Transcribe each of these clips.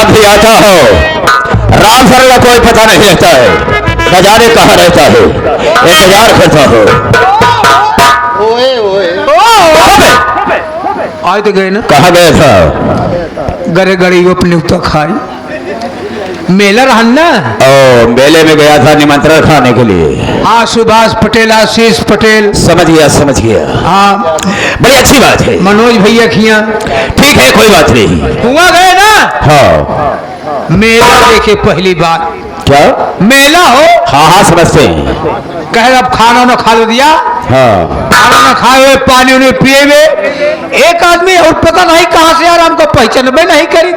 जब भी आता हो राम सर का कोई पता नहीं रहता है, न जाने कहाँ रहता है, इंतजार करता हो। ओए ओए आज तो गए ना, कहाँ गए था? गरे गड़ी वो अपने तो खाई मेला रहन ना। ओ मेले में गया था निमंत्रण खाने के लिए। हाँ सुभाष पटेल, आशीष पटेल। समझ गया समझ गया। हाँ बड़ी अच्छी बात है। मनोज भैया खिया। ठीक है कोई बात नहीं। हुआ गए ना। हाँ मेला देखे पहली बार। क्या मेला हो? हाँ हाँ समझते हैं। कहे अब खाना ना खा दिया। हाँ खाना ना खाए हुए पानी उन्हें पिए हुए एक आदमी और पता नहीं कहाँ से यार हमको पहचान में नहीं करी।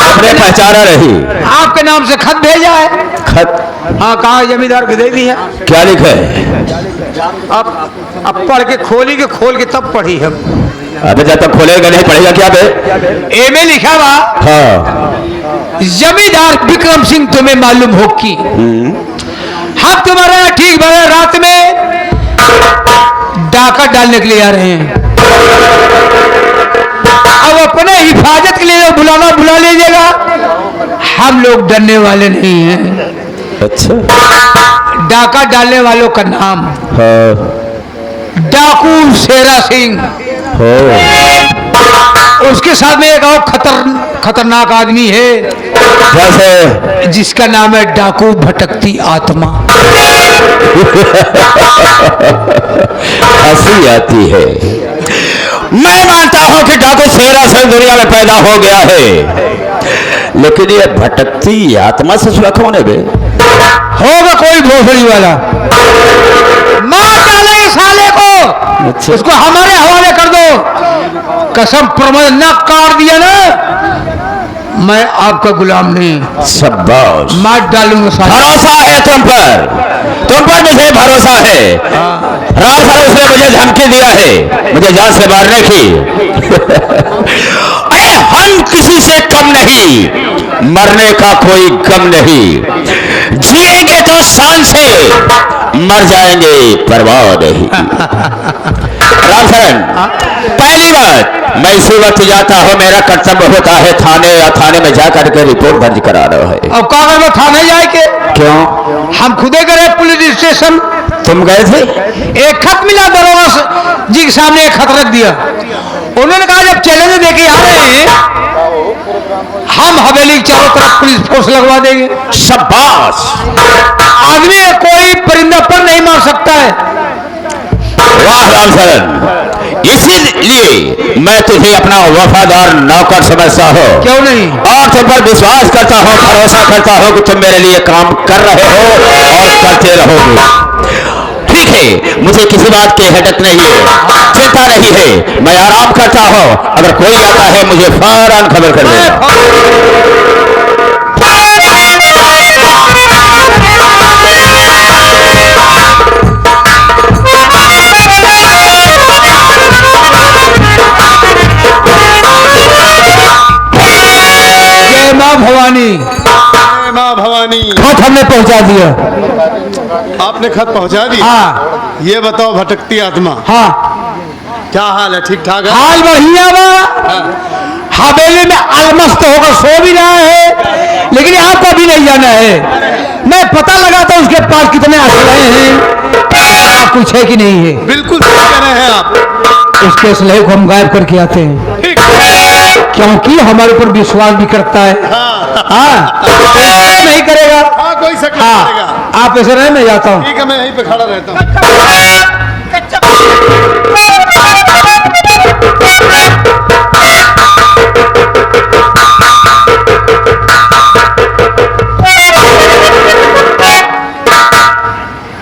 आपने पहचाना रही? आपके नाम से खत भेजा है। खत? हाँ कहा जमींदार को दे दी है। क्या लिखा है? अब पढ़ के खोल के तब पढ़ी हम। अबे जब तक खोलेगा नहीं पढ़ेगा क्या बे? ए में लिखा बा। हाँ जमींदार विक्रम सिंह तुम्हें मालूम हो कि हम तुम्हारा ठीक भले रात में डाका डालने के लिए आ रहे हैं। अब अपने हिफाजत के लिए बुला लीजिएगा, हम लोग डरने वाले नहीं हैं। अच्छा। डाका डालने वालों का नाम हाँ डाकू शेरा सिंह। हो उसके साथ में एक और खतरनाक आदमी है जैसे जिसका नाम है डाकू भटकती आत्मा। हंसी आती है। मैं मानता हूं कि डाकू शेरा सिंह दुनिया में पैदा हो गया है, लेकिन ये भटकती आत्मा से सुलख होने बे होगा कोई भोसड़ी वाला मार डालेंगे साले को। अच्छा। उसको हमारे हवाले कर दो। कसम प्रमाण न काट दिया ना, मैं आपका गुलाम नहीं। शाबाश। मार डालूंगा साले। भरोसा है तुम पर मुझे भरोसा है। राम साहब उसने मुझे धमकी दिया है मुझे जान से मारने की। अरे हम किसी से कम नहीं, मरने का कोई गम नहीं, जिएंगे तो शान से, मर जाएंगे परवाह नहीं। राम शरण, पहली बात मैं इसी वक्त जाता हूँ, मेरा कर्तव्य होता है थाने या थाने में जाकर के रिपोर्ट दर्ज कराना है। अब कागज में थाने जाए के? क्यों? हम खुदे गए पुलिस स्टेशन। तुम गए थे? एक खत मिला दरोगा जी के सामने, एक खत रख दिया। उन्होंने कहा जब चैलेंज देके आ रहे हैं हम हवेली के चारों तरफ पुलिस फोर्स लगवा देंगे। शाबाश। आदमी कोई परिंदा पर नहीं मार सकता है। वाह राम शरण, इसीलिए मैं तुझे अपना वफादार नौकर समझता हूँ। क्यों नहीं? और तुम पर विश्वास करता हूँ, भरोसा करता हूँ कि तुम मेरे लिए काम कर रहे हो और करते रहोगे। ठीक है, मुझे किसी बात की हेडक नहीं है, चिंता नहीं है, मैं आराम करता हूँ। अगर कोई आता है मुझे फौरन खबर कर देना। भवानी, माँ भवानी, खत हमने पहुंचा दिया। आपने खत पहुंचा दिया? हाँ। ये बताओ भटकती आत्मा, हाँ क्या हाल है? ठीक ठाक है? हाल बढ़िया बा। हवेली में अलमस्त होकर सो भी रहा है, लेकिन आपको भी नहीं जाना है। मैं पता लगा था उसके पास कितने असलहे हैं, आप कुछ है कि नहीं है। बिल्कुल सही कह रहे हैं आप। उसके असलहे को हम गायब करके आते हैं, ठीक है। क्योंकि हमारे ऊपर विश्वास भी करता है। हाँ नहीं करेगा। हाँ कोई शक नहीं हाँ करेगा। आप ऐसे रहे, मैं जाता हूँ। ठीक है, मैं यहीं पे खड़ा रहता हूँ।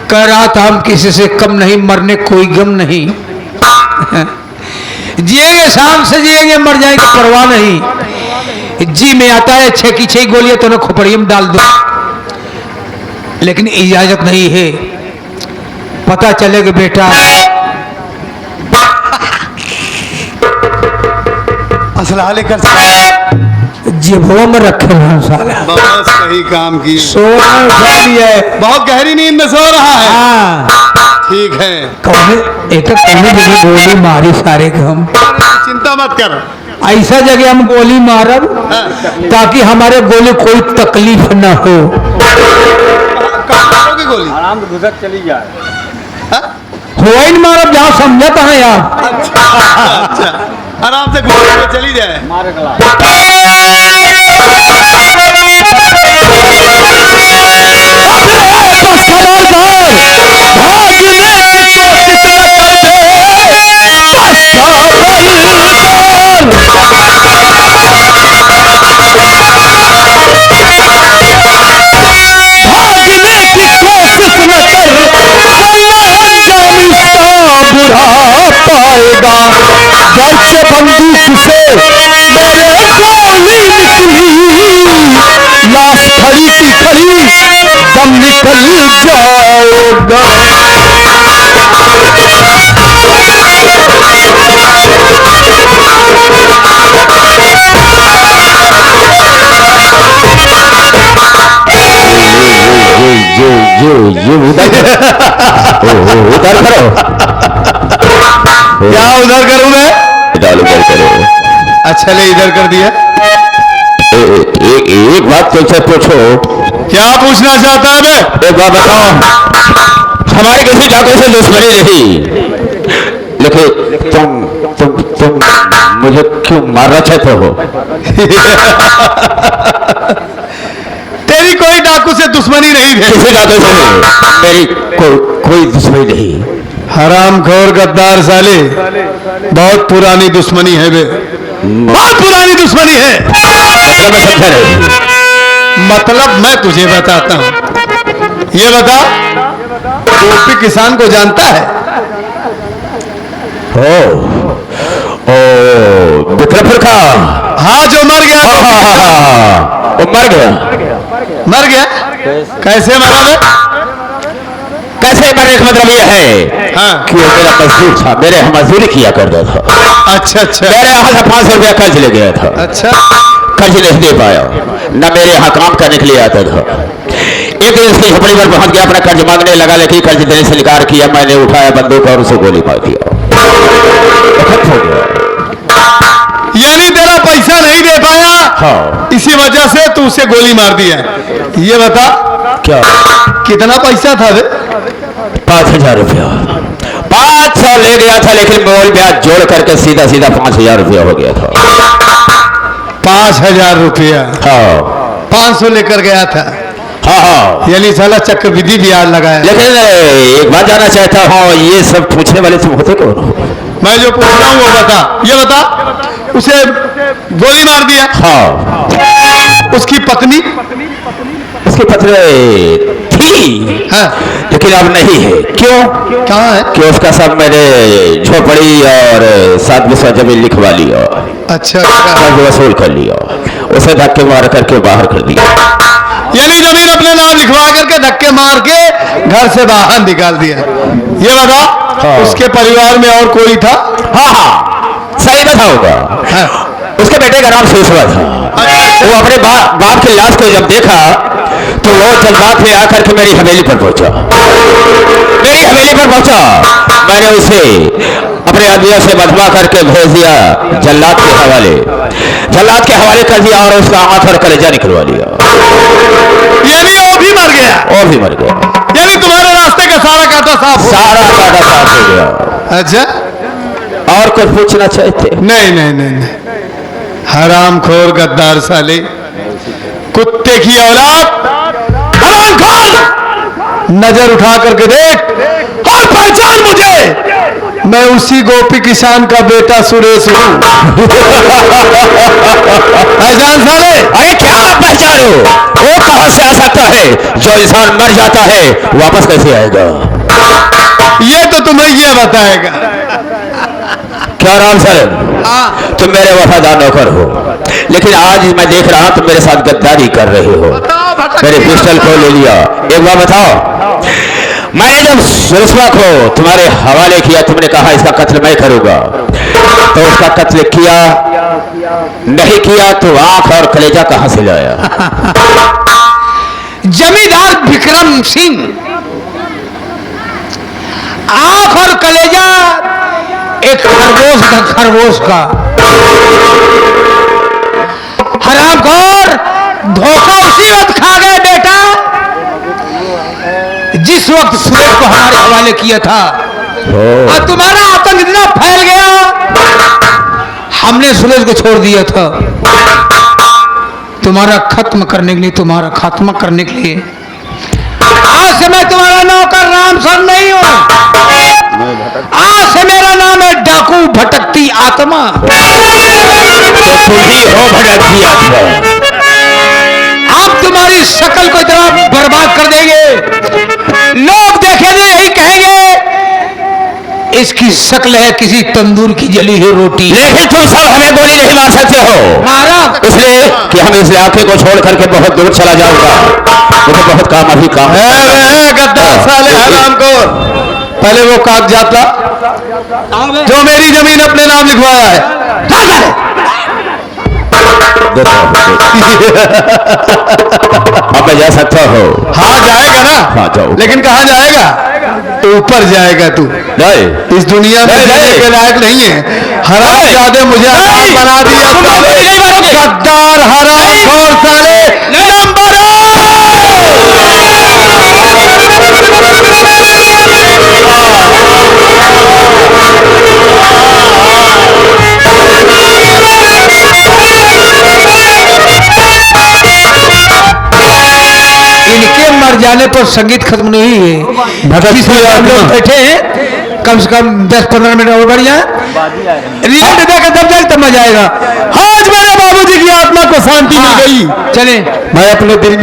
कह रहा था हम किसी से कम नहीं, मरने कोई गम नहीं। जिएंगे शाम से जिएंगे, मर जाएंगे परवाह नहीं। जी में आता है 6 की 6 गोलियां तो खोपड़ी में डाल दो, लेकिन इजाजत नहीं है। पता चलेगा बेटा असलहा लेकर जेबों में रखे हैं साला। बहुत सही काम किए। है, बहुत गहरी नींद में सो रहा है। हाँ ठीक है, एक गोली मारी सारे को हम। चिंता मत कर, ऐसा जगह हम गोली मारब ताकि हमारे गोली कोई तकलीफ न हो। कहाँ मारोगे गोली? आराम से घुसक चली जाए। हुआ ही नहीं मारब जहाँ समझत है आप। अच्छा, आराम से घूम के चली जाए। मारे गला पाएगा जैसे बंदूक से मेरे गोली निकली, लाश खड़ी की खड़ी दम निकल जाएगा। ये उधर करो। क्या उधर करूं मैं? उधर करो। अच्छा ले इधर कर दिया। एक बात तुमसे पूछो। क्या पूछना चाहता है बे? एक बात बताओ, हमारे किसी डाकू से दुश्मनी नहीं, लेकिन तुम मुझे क्यों मारना चाहते हो? तेरी कोई डाकू से दुश्मनी नहीं है। किसी डाकू से नहीं, मेरी कोई दुश्मनी नहीं। हरामखोर गद्दार साले, बहुत पुरानी दुश्मनी है बे, बहुत पुरानी दुश्मनी है। मतलब मैं समझा नहीं। मतलब मैं तुझे बताता हूँ। ये बता, गोपी किसान को जानता है? विक्रमपुर का? हाँ, जो मर गया। वो मर गया। मर गया? कैसे मरा बे? कैसे मरने का मतलब यह है हाँ। कि वो मेरा मजदूर था, मेरे यहाँ मजदूरी किया करता था। अच्छा अच्छा मेरे यहाँ से 500 रुपया कर्ज ले गया था। अच्छा। कर्ज नहीं दे पाया, न मेरे यहाँ काम करने के लिए आता था। एक दिन उसकी झोपड़ी पर पहुंच गया, अपना कर्ज मांगने लगा, लेकिन कर्ज देने से इनकार किया। मैंने उठाया बंदूक और उसे गोली मार दिया। खत्म हो गया। यानी तेरा पैसा नहीं दे पाया? हाँ। इसी वजह से तू उसे गोली मार दिया। ये बता, क्या? कितना पैसा था बे? 5,000 रुपया। 500 ले गया था, लेकिन मोल ब्याज जोड़ करके सीधा 5,000 रुपया हो गया था। 5,000 रुपया? हाँ। 500 लेकर गया था। हाँ। यानी साला चक्रवृद्धि ब्याज लगाया। लेकिन एक बात जानना चाहता हूँ, ये सब पूछने वाले तुम होते कौन हो? मैं जो पूछ रहा हूँ वो बता। ये बता, उसे गोली मार दिया। हाँ। उसकी पत्नी? उसकी पत्नी थी, हाँ। लेकिन अब नहीं है। क्यों? कहाँ है? कि उसका सब मैंने झोपड़ी और 7 बिस्वा जमीन लिखवा लिया, अच्छा अच्छा। कर्ज वसूल कर लिया, उसे धक्के मार करके बाहर कर दिया। यानी जमीन अपने नाम लिखवा करके धक्के मार के घर से बाहर निकाल दिया। ये बता, हाँ। उसके परिवार में और कोई था? हाँ, सही बता होगा। हाँ। उसके बेटे का नाम शेषवा था। वो अपने बाप की लाश को जब देखा तो वो जज्बात में आकर के मेरी हवेली पर पहुंचा। मैंने उसे अपने आदमियों से बधवा करके भेज दिया जल्लाद के हवाले कर दिया और उसका आंख और कलेजा निकलवा लिया। यानी वो भी मर गया? यानी तुम्हारे रास्ते का सारा कांटा साफ हो गया। अच्छा, और कुछ पूछना चाहते? नहीं। हरामखोर गद्दार साले, कुत्ते की औलाद, हरामखोर! नजर उठा करके देख और पहचान मुझे। मैं उसी गोपी किसान का बेटा सुरेश हूँ। पहचान साले। अरे क्या पहचानो? वो कहां से आ सकता है? जो इंसान मर जाता है वापस कैसे आएगा? ये तो तुम्हें ये बताएगा। क्या राम सर, तुम मेरे वफादार नौकर हो, लेकिन आज मैं देख रहा तुम मेरे साथ गद्दारी कर रहे हो। मेरे पिस्टल को ले लिया। एक बात बताओ, मैंने जब सुरसवा को तुम्हारे हवाले किया, तुमने कहा इसका कत्ल मैं करूंगा, तो उसका कत्ल किया नहीं किया तो आंख और कलेजा कहां से लाया? जमींदार विक्रम सिंह आंख और कलेजा एक खरगोश का हरामखोर, धोखा उसी वक्त खा गए बेटा जिस वक्त सूरज को हमारे हवाले किया था। और तुम्हारा आतंक इतना फैल गया, हमने सूरज को छोड़ दिया था तुम्हारा खत्म करने के लिए, तुम्हारा खात्मा करने के लिए। आज से मैं तुम्हारा नौकर राम सर नहीं हूं, आज से मेरा नाम है डाकू भटकती आत्मा। तो तुम ही हो भटकती आत्मा। आप तुम्हारी शक्ल को इतना बर्बाद कर देंगे, लोग देखेंगे यही कहेंगे इसकी शक्ल है किसी तंदूर की जली हुई रोटी। लेकिन तुम सब हमें गोली नहीं मार सकते हो, महाराज इसलिए कि हम इस इलाके को छोड़ करके बहुत दूर चला जाऊंगा। मुझे बहुत काम अभी काम है। गद्दार साले हरामखोर, पहले वो कागजात ला जो मेरी जमीन अपने नाम लिखवाया है। अब मैं जा सकता हो? हाँ जाएगा ना। हाँ जाओ। लेकिन कहाँ जाएगा? ऊपर जाएगा तू। नहीं, इस दुनिया में नहीं, जीने के लायक नहीं है। हरामजादे मुझे आजाद बना दिया साले। गद्दार हरामखोर साले। नंबर इनके मर जाने पर संगीत खत्म नहीं है। लोग बैठे हैं, कम से कम 10-15 मिनट और बढ़ जाए, रिजल्ट देकर तब जाए तब मजा आएगा। आज मेरे बाबूजी की आत्मा को शांति मिल गई। चले मैं अपने दिल में